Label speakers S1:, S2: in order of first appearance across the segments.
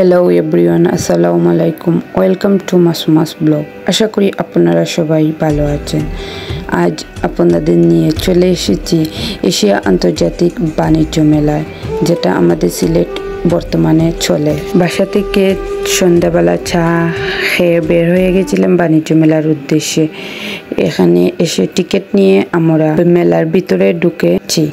S1: Hello everyone, আসসালামু আলাইকুম। Welcome to Masuma's blog. আশা করি আপনারা সবাই ভালো আছেন। আজ আপনাদের নিয়ে চলে এসেছি এশিয়া আন্তর্জাতিক বাণিজ্য মেলায়, যেটা আমাদের সিলেট বর্তমানে চলে। বাসা থেকে সন্ধ্যাবেলা চা খেয়ে বের হয়ে গেছিলাম বাণিজ্য মেলার উদ্দেশ্যে। এখানে এসে টিকিট নিয়ে আমরা মেলার ভিতরে ঢুকেছি।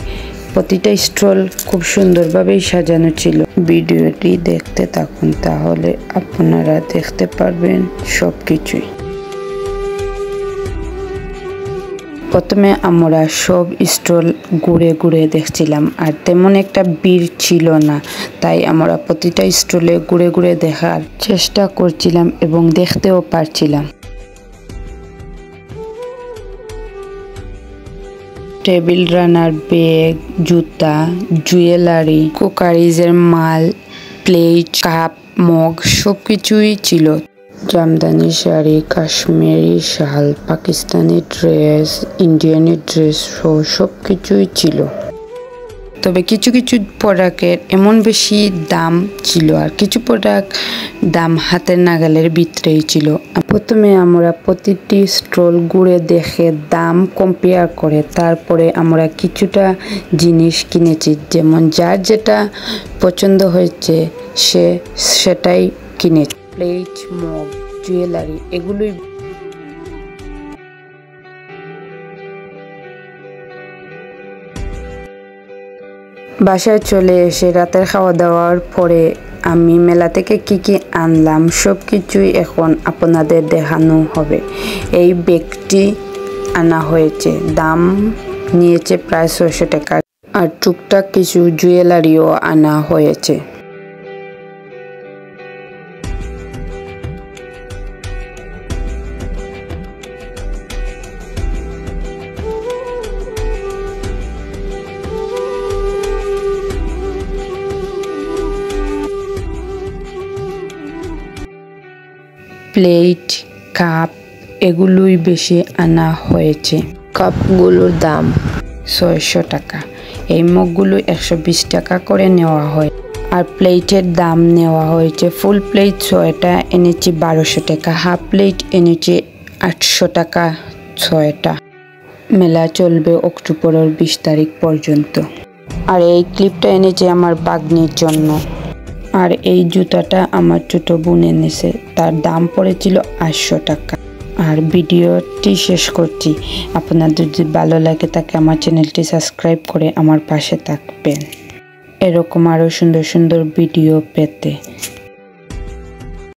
S1: প্রতিটা স্টল খুব সুন্দরভাবেই সাজানো ছিল। ভিডিওটি দেখতে থাকুন, তাহলে আপনারা দেখতে পারবেন সব কিছুই। প্রথমে আমরা সব স্টল ঘুরে ঘুরে দেখছিলাম, আর তেমন একটা ভিড় ছিল না, তাই আমরা প্রতিটা স্টলে ঘুরে ঘুরে দেখার চেষ্টা করছিলাম এবং দেখতেও পারছিলাম। টেবিল রানার, ব্যাগ, জুতা, জুয়েলারি, কুকারিজের মাল, প্লেট, কাপ, মগ সব কিছুই ছিল। জামদানি শাড়ি, কাশ্মীরি শাল, পাকিস্তানি ড্রেস, ইন্ডিয়ানি ড্রেস সব কিছুই ছিল। তবে কিছু কিছু প্রোডাক্টের এমন বেশি দাম ছিল, আর কিছু প্রোডাক্ট দাম হাতের নাগালের ভিতরেই ছিল। প্রথমে আমরা প্রতিটি স্টল ঘুরে দেখে দাম কম্পেয়ার করে তারপরে আমরা কিছুটা জিনিস কিনেছি। যেমন যার যেটা পছন্দ হয়েছে সে সেটাই কিনেছে। প্লেট, মগ, জুয়েলারি এগুলোই। বাসায় চলে এসে রাতের খাওয়া দাওয়ার পরে আমি মেলা থেকে কি আনলাম সব কিছুই এখন আপনাদের দেখানো হবে। এই ব্যাগটি আনা হয়েছে, দাম নিয়েছে প্রায় 600 টাকা, আর টুকটাক কিছু জুয়েলারিও আনা হয়েছে। প্লেট, কাপ এগুলোই বেশি আনা হয়েছে। কাপগুলোর দাম 600 টাকা। এই মগগুলো 120 টাকা করে নেওয়া হয়। আর প্লেটের দাম নেওয়া হয়েছে, ফুল প্লেট 6টা এনেছি 1200 টাকা, হাফ প্লেট এনেছি 800 টাকা 6টা। মেলা চলবে অক্টোবরের 20 তারিখ পর্যন্ত। আর এই ক্লিপটা এনেছি আমার বাগনির জন্য। আর এই জুতাটা আমার ছোট বোন এনেছে, তার দাম পড়েছিল 800 টাকা। আর ভিডিওটি শেষ করছি। আপনাদের যদি ভালো লাগে তাকে আমার চ্যানেলটি সাবস্ক্রাইব করে আমার পাশে থাকবেন, এরকম আরও সুন্দর সুন্দর ভিডিও পেতে।